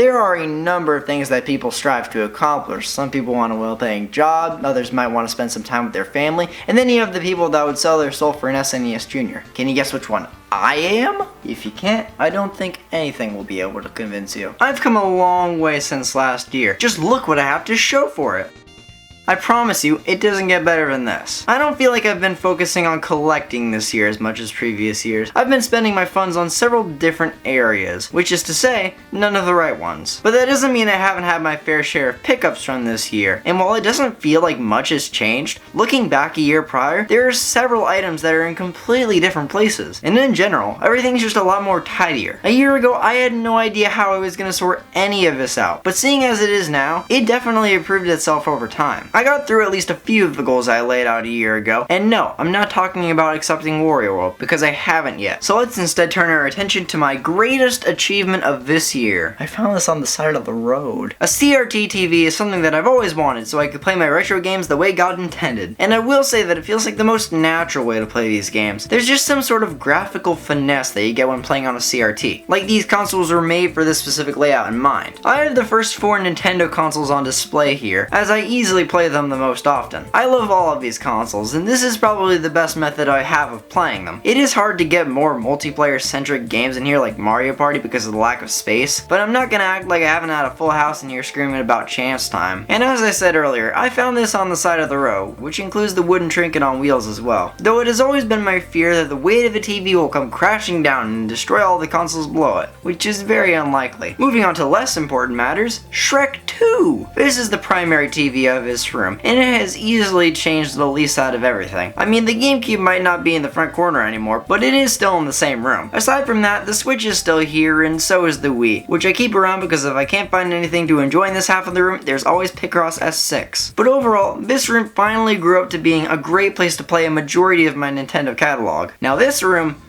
There are a number of things that people strive to accomplish. Some people want a well-paying job, others might want to spend some time with their family, and then you have the people that would sell their soul for an SNES Junior. Can you guess which one I am? If you can't, I don't think anything will be able to convince you. I've come a long way since last year. Just look what I have to show for it. I promise you, it doesn't get better than this. I don't feel like I've been focusing on collecting this year as much as previous years. I've been spending my funds on several different areas, which is to say, none of the right ones. But that doesn't mean I haven't had my fair share of pickups from this year. And while it doesn't feel like much has changed, looking back a year prior, there are several items that are in completely different places. And in general, everything's just a lot more tidier. A year ago, I had no idea how I was going to sort any of this out. But seeing as it is now, it definitely improved itself over time. I got through at least a few of the goals I laid out a year ago, and no, I'm not talking about accepting Wario World, because I haven't yet. So let's instead turn our attention to my greatest achievement of this year. I found this on the side of the road. A CRT TV is something that I've always wanted, so I could play my retro games the way God intended. And I will say that it feels like the most natural way to play these games. There's just some sort of graphical finesse that you get when playing on a CRT. Like these consoles were made for this specific layout in mind. I have the first 4 Nintendo consoles on display here, as I easily play them the most often. I love all of these consoles, and this is probably the best method I have of playing them. It is hard to get more multiplayer-centric games in here like Mario Party because of the lack of space, but I'm not gonna act like I haven't had a full house in here screaming about chance time. And as I said earlier, I found this on the side of the road, which includes the wooden trinket on wheels as well. Though it has always been my fear that the weight of the TV will come crashing down and destroy all the consoles below it, which is very unlikely. Moving on to less important matters, Shrek 2! This is the primary TV of this room, and it has easily changed the least out of everything. I mean, the GameCube might not be in the front corner anymore, but it is still in the same room. Aside from that, the Switch is still here, and so is the Wii, which I keep around because if I can't find anything to enjoy in this half of the room, there's always Picross S6. But overall, this room finally grew up to being a great place to play a majority of my Nintendo catalog. Now this room,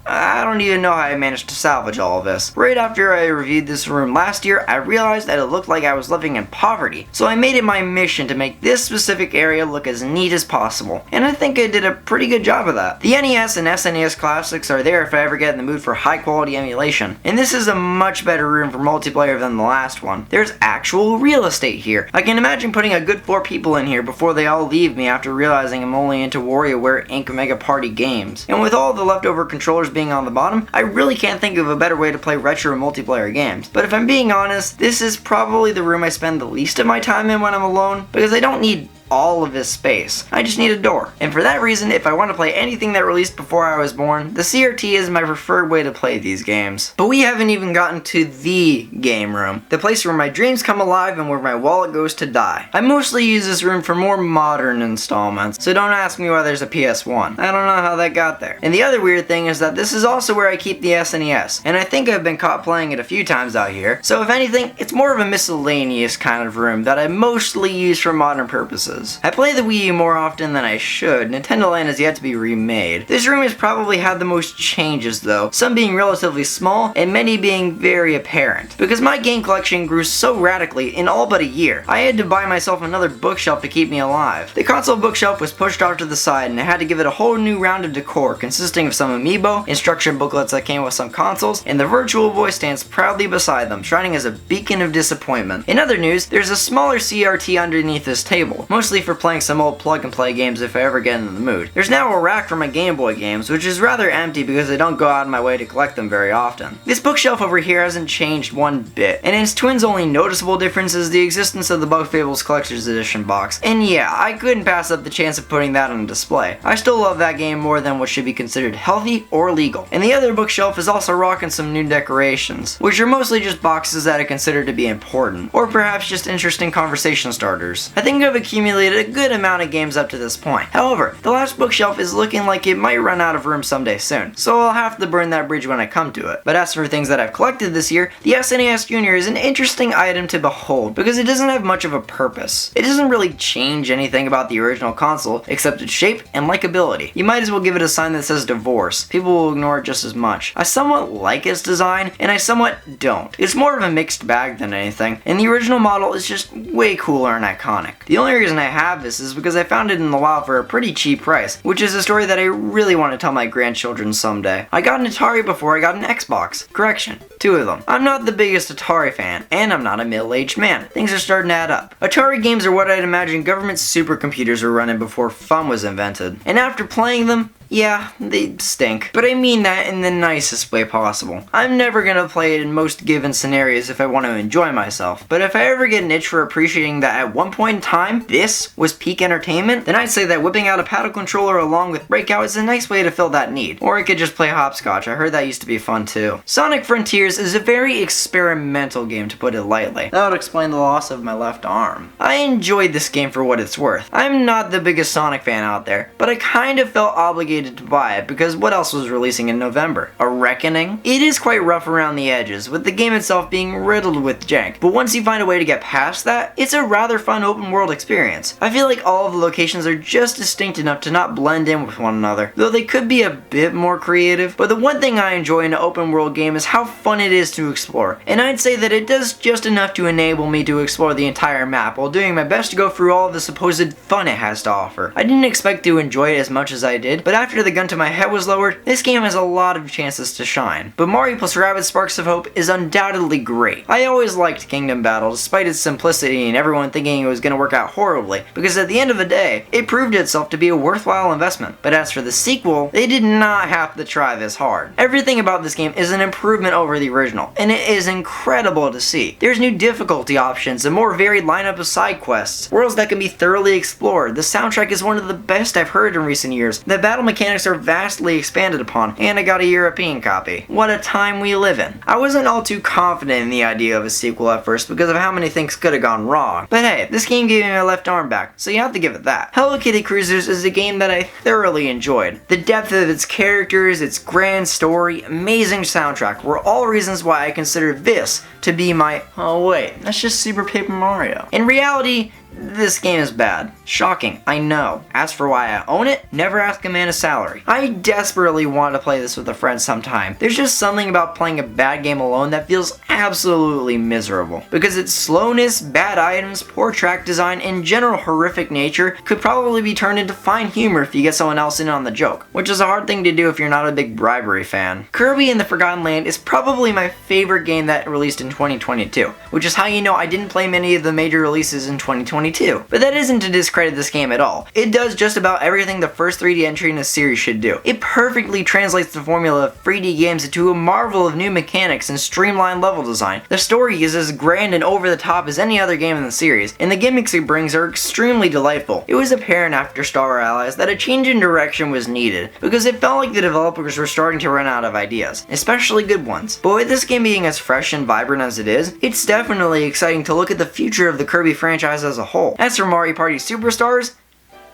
I don't even know how I managed to salvage all of this. Right after I reviewed this room last year, I realized that it looked like I was living in poverty. So I made it my mission to make this specific area look as neat as possible. And I think I did a pretty good job of that. The NES and SNES classics are there if I ever get in the mood for high quality emulation. And this is a much better room for multiplayer than the last one. There's actual real estate here. I can imagine putting a good 4 people in here before they all leave me after realizing I'm only into WarioWare Inc. Mega Party games. And with all the leftover controllers being on the bottom, I really can't think of a better way to play retro multiplayer games. But if I'm being honest, this is probably the room I spend the least of my time in when I'm alone, because I don't need all of this space. I just need a door. And for that reason, if I want to play anything that released before I was born, the CRT is my preferred way to play these games. But we haven't even gotten to the game room, the place where my dreams come alive and where my wallet goes to die. I mostly use this room for more modern installments, so don't ask me why there's a PS1. I don't know how that got there. And the other weird thing is that this is also where I keep the SNES, and I think I've been caught playing it a few times out here, so if anything, it's more of a miscellaneous kind of room that I mostly use for modern purposes. I play the Wii U more often than I should. Nintendo Land has yet to be remade. This room has probably had the most changes though, some being relatively small and many being very apparent. Because my game collection grew so radically in all but a year, I had to buy myself another bookshelf to keep me alive. The console bookshelf was pushed off to the side and I had to give it a whole new round of decor consisting of some amiibo, instruction booklets that came with some consoles, and the Virtual Boy stands proudly beside them, shining as a beacon of disappointment. In other news, there's a smaller CRT underneath this table, mostly for playing some old plug-and-play games if I ever get in the mood. There's now a rack for my Game Boy games, which is rather empty because I don't go out of my way to collect them very often. This bookshelf over here hasn't changed one bit, and its twin's only noticeable difference is the existence of the Bug Fables Collector's Edition box. And yeah, I couldn't pass up the chance of putting that on display. I still love that game more than what should be considered healthy or legal. And the other bookshelf is also rocking some new decorations, which are mostly just boxes that I consider to be important, or perhaps just interesting conversation starters. I think I've accumulated a good amount of games up to this point. However, the last bookshelf is looking like it might run out of room someday soon, so I'll have to burn that bridge when I come to it. But as for things that I've collected this year, the SNES Junior is an interesting item to behold because it doesn't have much of a purpose. It doesn't really change anything about the original console except its shape and likability. You might as well give it a sign that says divorce. People will ignore it just as much. I somewhat like its design, and I somewhat don't. It's more of a mixed bag than anything, and the original model is just way cooler and iconic. The only reason I have this is because I found it in the wild for a pretty cheap price, which is a story that I really want to tell my grandchildren someday. I got an Atari before I got an Xbox. Correction, 2 of them. I'm not the biggest Atari fan, and I'm not a middle-aged man. Things are starting to add up. Atari games are what I'd imagine government supercomputers were running before fun was invented. And after playing them, yeah, they stink. But I mean that in the nicest way possible. I'm never gonna play it in most given scenarios if I want to enjoy myself. But if I ever get an itch for appreciating that at one point in time, this was peak entertainment, then I'd say that whipping out a paddle controller along with Breakout is a nice way to fill that need. Or I could just play hopscotch. I heard that used to be fun too. Sonic Frontiers is a very experimental game, to put it lightly. That would explain the loss of my left arm. I enjoyed this game for what it's worth. I'm not the biggest Sonic fan out there, but I kind of felt obligated to buy it because what else was releasing in November? A Reckoning? It is quite rough around the edges, with the game itself being riddled with jank, but once you find a way to get past that, it's a rather fun open world experience. I feel like all of the locations are just distinct enough to not blend in with one another, though they could be a bit more creative, but the one thing I enjoy in an open world game is how fun it is to explore, and I'd say that it does just enough to enable me to explore the entire map while doing my best to go through all of the supposed fun it has to offer. I didn't expect to enjoy it as much as I did, but after the gun to my head was lowered, this game has a lot of chances to shine. But Mario + Rabbids Sparks of Hope is undoubtedly great. I always liked Kingdom Battle despite its simplicity and everyone thinking it was going to work out horribly, because at the end of the day, it proved itself to be a worthwhile investment. But as for the sequel, they did not have to try this hard. Everything about this game is an improvement over the original, and it is incredible to see. There's new difficulty options, a more varied lineup of side quests, worlds that can be thoroughly explored. The soundtrack is one of the best I've heard in recent years. The battle mechanics are vastly expanded upon, and I got a European copy. What a time we live in. I wasn't all too confident in the idea of a sequel at first because of how many things could have gone wrong. But hey, this game gave me my left arm back, so you have to give it that. Hello Kitty Cruisers is a game that I thoroughly enjoyed. The depth of its characters, its grand story, amazing soundtrack were all reasons why I consider this to be my... Oh wait, that's just Super Paper Mario. In reality, this game is bad. Shocking, I know. As for why I own it, never ask a man a salary. I desperately want to play this with a friend sometime. There's just something about playing a bad game alone that feels absolutely miserable. Because its slowness, bad items, poor track design, and general horrific nature could probably be turned into fine humor if you get someone else in on the joke, which is a hard thing to do if you're not a big bribery fan. Kirby and the Forgotten Land is probably my favorite game that released in 2022, which is how you know I didn't play many of the major releases in 2022. But that isn't to discredit this game at all. It does just about everything the first 3D entry in a series should do. It perfectly translates the formula of 3D games into a marvel of new mechanics and streamlined level design. The story is as grand and over the top as any other game in the series, and the gimmicks it brings are extremely delightful. It was apparent after Star Allies that a change in direction was needed, because it felt like the developers were starting to run out of ideas, especially good ones. But with this game being as fresh and vibrant as it is, it's definitely exciting to look at the future of the Kirby franchise as a whole. As for Mario Party Superstars,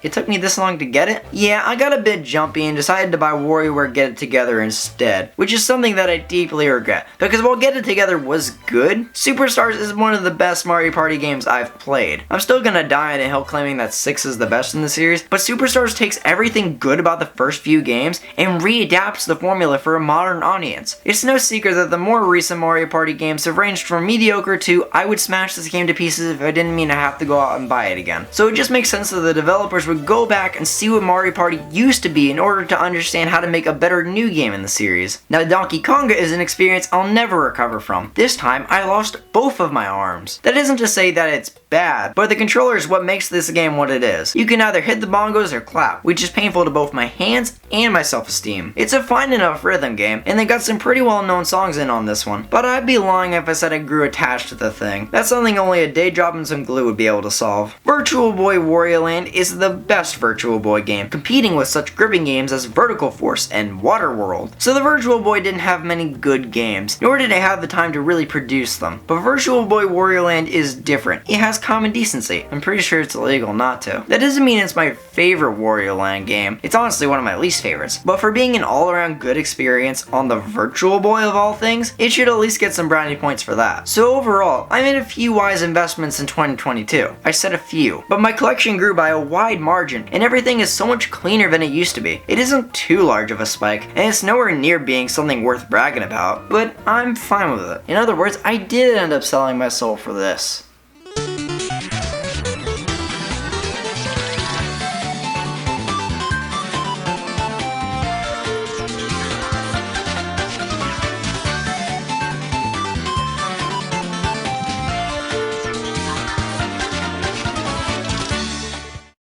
it took me this long to get it? Yeah, I got a bit jumpy and decided to buy WarioWare Get It Together instead, which is something that I deeply regret, because while Get It Together was good, Superstars is one of the best Mario Party games I've played. I'm still gonna die on a hill claiming that 6 is the best in the series, but Superstars takes everything good about the first few games and readapts the formula for a modern audience. It's no secret that the more recent Mario Party games have ranged from mediocre to I would smash this game to pieces if I didn't mean to have to go out and buy it again. So it just makes sense that the developers would go back and see what Mario Party used to be in order to understand how to make a better new game in the series. Now Donkey Konga is an experience I'll never recover from. This time I lost both of my arms. That isn't to say that it's bad, but the controller is what makes this game what it is. You can either hit the bongos or clap, which is painful to both my hands and my self-esteem. It's a fine enough rhythm game, and they got some pretty well-known songs in on this one, but I'd be lying if I said I grew attached to the thing. That's something only a day job and some glue would be able to solve. Virtual Boy Wario Land is the best Virtual Boy game, competing with such gripping games as Vertical Force and Waterworld. So the Virtual Boy didn't have many good games, nor did it have the time to really produce them. But Virtual Boy Wario Land is different. It has common decency. I'm pretty sure it's illegal not to. That doesn't mean it's my favorite Wario Land game. It's honestly one of my least favorites. But for being an all-around good experience on the Virtual Boy of all things, it should at least get some brownie points for that. So overall, I made a few wise investments in 2022. I said a few, but my collection grew by a wide margin, and everything is so much cleaner than it used to be. It isn't too large of a spike, and it's nowhere near being something worth bragging about, but I'm fine with it. In other words, I did end up selling my soul for this.